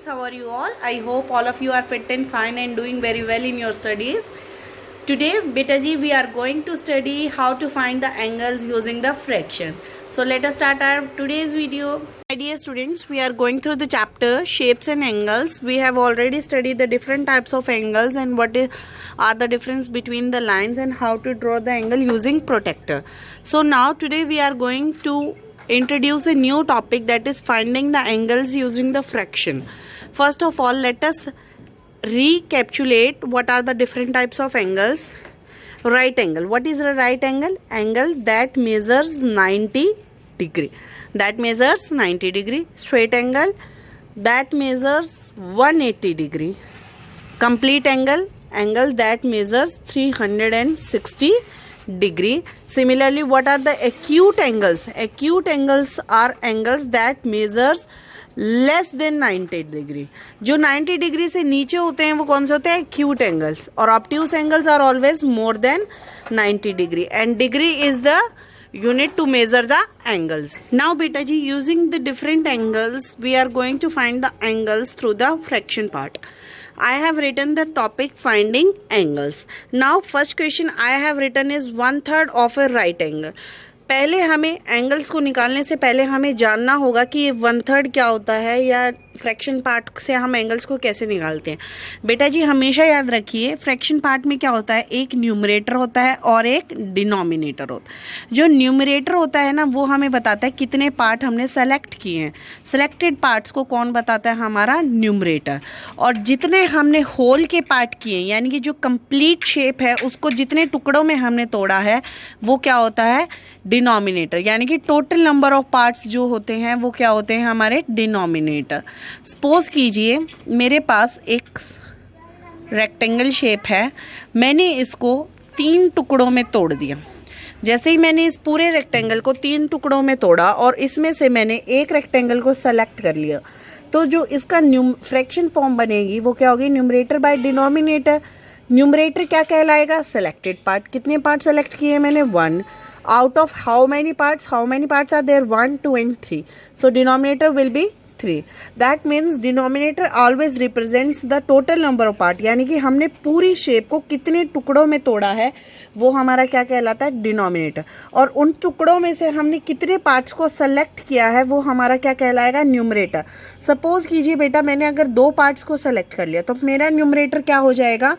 how are you all? I hope all of you are fit and fine and doing very well in your studies. Today, beta ji, we are going to study how to find the angles using the fraction. So let us start our today's video. My dear students, we are going through the chapter shapes and angles. We have already studied the different types of angles and are the difference between the lines and how to draw the angle using protractor. So now today we are going to introduce a new topic, that is finding the angles using the fraction. First of all, let us recapitulate what are the different types of angles. Right angle. What is a right angle? Angle that measures 90 degree. That measures 90 degree. Straight angle that measures 180 degree. Complete angle. Angle that measures 360 degree. Similarly, what are the acute angles? Acute angles are angles that measures less than 90 degree. जो 90 degree से नीचे होते हैं वो कौन से होते हैं? Acute angles. और obtuse angles are always more than 90 degree and degree is the unit to measure the angles. Now beta ji, using the different angles we are going to find the angles through the fraction part. I have written the topic finding angles. Now first question I have written is 1/3 of a right angle. पहले हमें angles को निकालने से पहले हमें जानना होगा कि ये 1/3 क्या होता है या फ्रैक्शन पार्ट से हम एंगल्स को कैसे निकालते हैं. बेटा जी हमेशा याद रखिए, फ्रैक्शन पार्ट में क्या होता है, एक न्यूमरेटर होता है और एक डिनोमिनेटर होता है. जो न्यूमरेटर होता है ना, वो हमें बताता है कितने पार्ट हमने सेलेक्ट किए हैं. सेलेक्टेड पार्ट्स को कौन बताता है? हमारा न्यूमरेटर. और जितने हमने होल के पार्ट किए हैं, यानी कि जो कंप्लीट शेप है उसको जितने टुकड़ों में हमने तोड़ा है, वो क्या होता है? डिनोमिनेटर. यानी कि टोटल नंबर ऑफ पार्ट्स जो होते हैं वो क्या होते हैं? हमारे डिनोमिनेटर. सपोज कीजिए मेरे पास एक रेक्टेंगल शेप है, मैंने इसको 3 टुकड़ों में तोड़ दिया. जैसे ही मैंने इस पूरे रेक्टेंगल को 3 टुकड़ों में तोड़ा और इसमें से मैंने एक रेक्टेंगल को सेलेक्ट कर लिया, तो जो इसका फ्रैक्शन फॉर्म बनेगी वो क्या होगी? Numerator by denominator. न्यूमरेटर क्या कहलाएगा? Selected part. कितने पार्ट सेलेक्ट किए मैंने? 1. Out of how many parts are there? 1, 2 and 3. So denominator will be 3. That means denominator always represents the total number of parts. यानी कि हमने पूरी शेप को कितने टुकड़ों में तोड़ा है वो हमारा क्या कहलाता है? डिनोमिनेटर. और उन टुकड़ों में से हमने कितने पार्ट्स को सेलेक्ट किया है वो हमारा क्या कहलाएगा? न्यूमरेटर. सपोज कीजिए बेटा मैंने अगर 2 पार्ट्स को सेलेक्ट कर लिया तो मेरा न्यूमरेटर क्या हो जाएगा?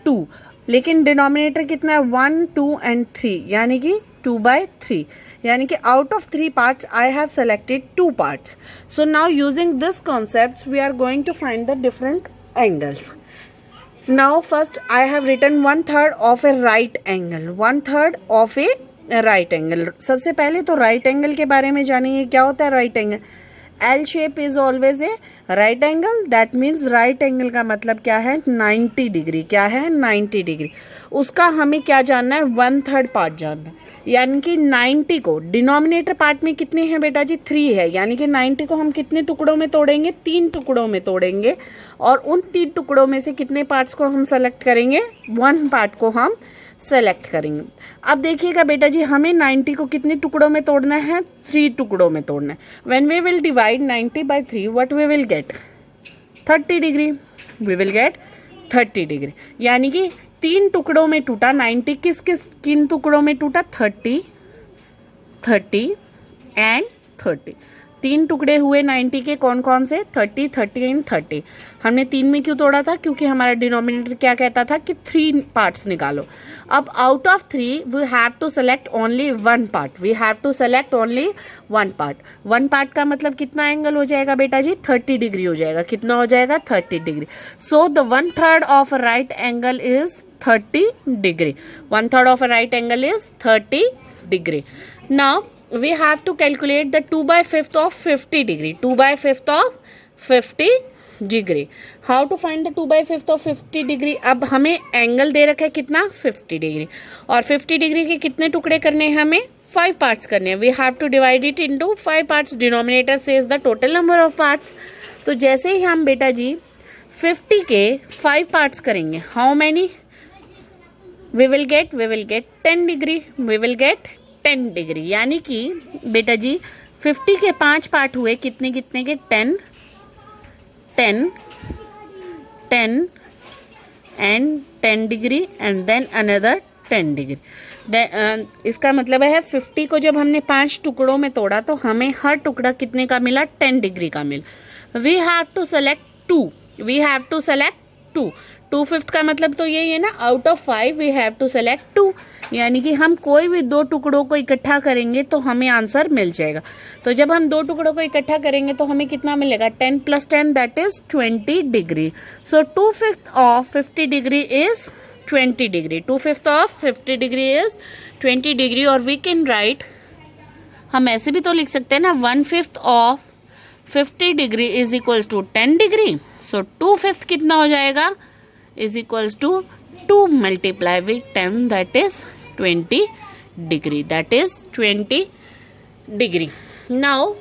2. लेकिन डिनोमिनेटर कितना है? 1, 2 and 3, यानी कि 2/3. यानी कि out of 3 parts I have selected 2 parts. So now using this concepts we are going to find the different angles. Now first I have written 1/3 of a right angle. 1/3 of a right angle. सबसे पहले तो right angle के बारे में जानेंगे. क्या होता है right angle? L shape is always a right angle. That means right angle का मतलब क्या है? 90 डिग्री. क्या है? 90 डिग्री. उसका हमें क्या जानना है? 1/3 पार्ट जानना है. यानी कि 90 को डिनोमिनेटर पार्ट में कितने हैं बेटा जी? 3 है. यानी कि 90 को हम कितने टुकड़ों में तोड़ेंगे? 3 टुकड़ों में तोड़ेंगे. और उन 3 टुकड़ों में से कितने पार्ट्स को हम सेलेक्ट करेंगे? 1 पार्ट को हम सेलेक्ट करेंगे. अब देखिएगा बेटा जी, हमें 90 को कितने टुकड़ों में तोड़ना है? 3 टुकड़ों में तोड़ना है. When we will divide 90 by 3, what we will get? 30 degree. We will get 30 degree. यानी कि 3 टुकड़ों में टूटा. 90 किन टुकड़ों में टूटा? 30, 30 एंड 30. 3 टुकड़े हुए 90 के. कौन कौन से? 30, 30 एंड 30. हमने 3 में क्यों तोड़ा था? क्योंकि हमारा डिनोमिनेटर क्या कहता था कि 3 पार्ट्स निकालो. अब out of 3 we have to select only 1 part. We have to select only 1 part. 1 part का मतलब कितना एंगल हो जाएगा बेटा जी? 30 डिग्री हो जाएगा. कितना हो जाएगा? 30 degree. So the 1/3 of right angle is 30 degree. 1/3 of a right angle is 30 degree. Now we have to calculate the 2/5 of 50 degree. 2/5 of 50 degree. How to find the 2/5 of 50 degree? अब हमें angle दे रखा है कितना? 50 degree. और 50 degree के कितने टुकड़े करने हैं? हमें 5 पार्ट्स करने हैं. We have to divide it into 5 parts. Denominator says the total number of parts. तो जैसे ही हम बेटा जी 50 के 5 पार्ट्स करेंगे, how many? we will get 10 degree. we will get 10 degree. यानी कि बेटा जी 50 के 5 पार्ट हुए कितने कितने के? 10. 10, 10 and 10 degree and then another 10 degree. इसका मतलब है 50 को जब हमने 5 टुकड़ों में तोड़ा तो हमें हर टुकड़ा कितने का मिला, 10 डिग्री का मिला. We have to select 2. We have to select 2. 2/5 का मतलब तो यही है ना, out of 5 we have to select 2. यानी कि हम कोई भी 2 टुकड़ों को इकट्ठा करेंगे तो हमें आंसर मिल जाएगा. तो जब हम 2 टुकड़ों को इकट्ठा करेंगे तो हमें कितना मिलेगा, 10 + 10 that is 20 degree. So 2/5 of 50 degree is 20 degree. 2/5 of 50 degree is 20 degree. और वी कैन राइट, हम ऐसे भी तो लिख सकते हैं ना, 1/5 of 50 degree is equals to 10 degree. So 2/5 कितना हो जाएगा, is equals to 2 × with 10 that is 20 degree. That is 20 degree. Now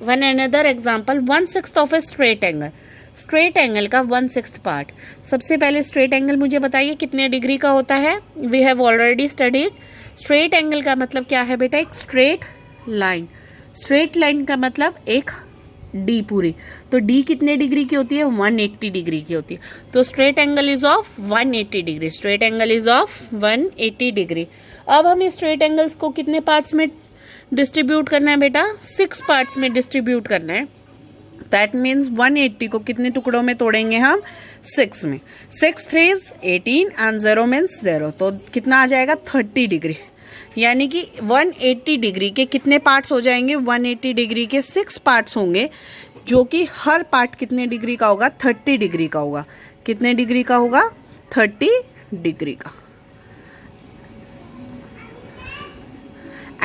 one another example, 1/6 of a straight angle. Straight angle का 1/6 पार्ट. सबसे पहले स्ट्रेट एंगल मुझे बताइए कितने डिग्री का होता है. We have already studied. Straight angle का मतलब क्या है बेटा, एक स्ट्रेट लाइन. स्ट्रेट लाइन का मतलब एक डी पूरी. तो डी कितने डिग्री की होती है, 180 डिग्री की होती है. तो straight angle is of 180 degree. Straight angle is of 180 degree. अब हमें स्ट्रेट एंगल्स को कितने पार्ट्स में डिस्ट्रीब्यूट करना है बेटा, 6 पार्ट्स में डिस्ट्रीब्यूट करना है. दैट मीन्स 180 को कितने टुकड़ों में तोड़ेंगे हम, 6 में. 6 3 18 एंड 0 मीन्स 0. तो कितना आ जाएगा, 30 डिग्री. यानी कि 180 डिग्री के कितने पार्ट्स हो जाएंगे, 180 डिग्री के 6 पार्ट्स होंगे, जो कि हर पार्ट कितने डिग्री का होगा, 30 डिग्री का होगा. कितने डिग्री का होगा, 30 डिग्री का.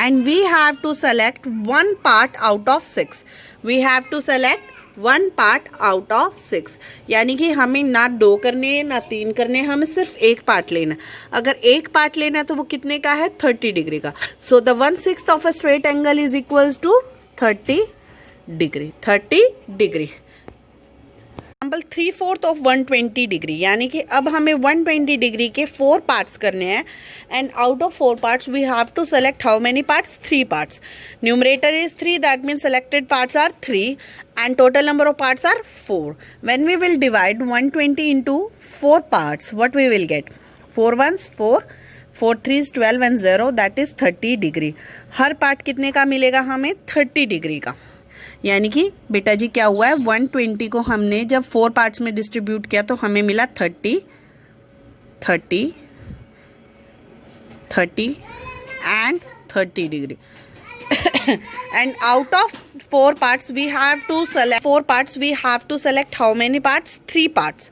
And we have to select one part out of 6. We have to select one part out of 6. यानी कि हमें ना 2 करने हैं ना 3 करने हैं, हमें सिर्फ एक पार्ट लेना. अगर एक पार्ट लेना है तो वो कितने का है, 30 डिग्री का. So the 1/6 of a straight angle is equals to 30 degree. 30 degree. Example 3/4 of 120 degree. यानी कि अब हमें 120 डिग्री के 4 पार्ट्स करने हैं. And out of 4 parts we have to select how many parts, 3 parts. Numerator is 3, that means selected parts are 3 and total number of parts are 4. When we will divide 120 into 4 parts, what we will get, 4 1s 4, 4 3s 12 and 0 that is 30 degree. Her part कितने का मिलेगा हमें, 30 degree का. यानी कि बेटा जी क्या हुआ है, 120 को हमने जब 4 पार्ट्स में डिस्ट्रीब्यूट किया तो हमें मिला 30 30 30 and 30 degree. And out of 4 parts we have to select 4 parts. We have to select how many parts, 3 parts.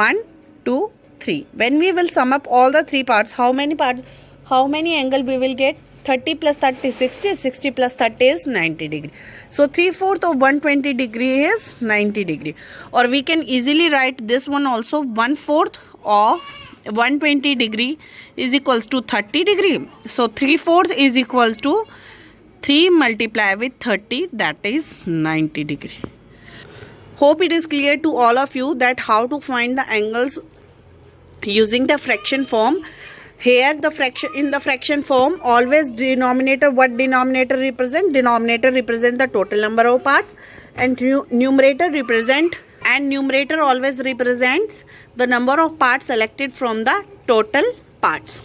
1 2 3. When we will sum up all the 3 parts, how many parts, how many angle we will get, 30 plus 30 60, 60 plus 30 is 90 degree. So 3/4 of 120 degree is 90 degree. Or we can easily write this one also, 1/4 of 120 degree is equals to 30 degree. So 3/4 is equals to 3 × with 30, that is 90 degree. Hope it is clear to all of you that how to find the angles using the fraction form. Here the fraction, in the fraction form, always denominator, what denominator represent, denominator represent the total number of parts, and numerator represent, and numerator always represents the number of parts selected from the total parts.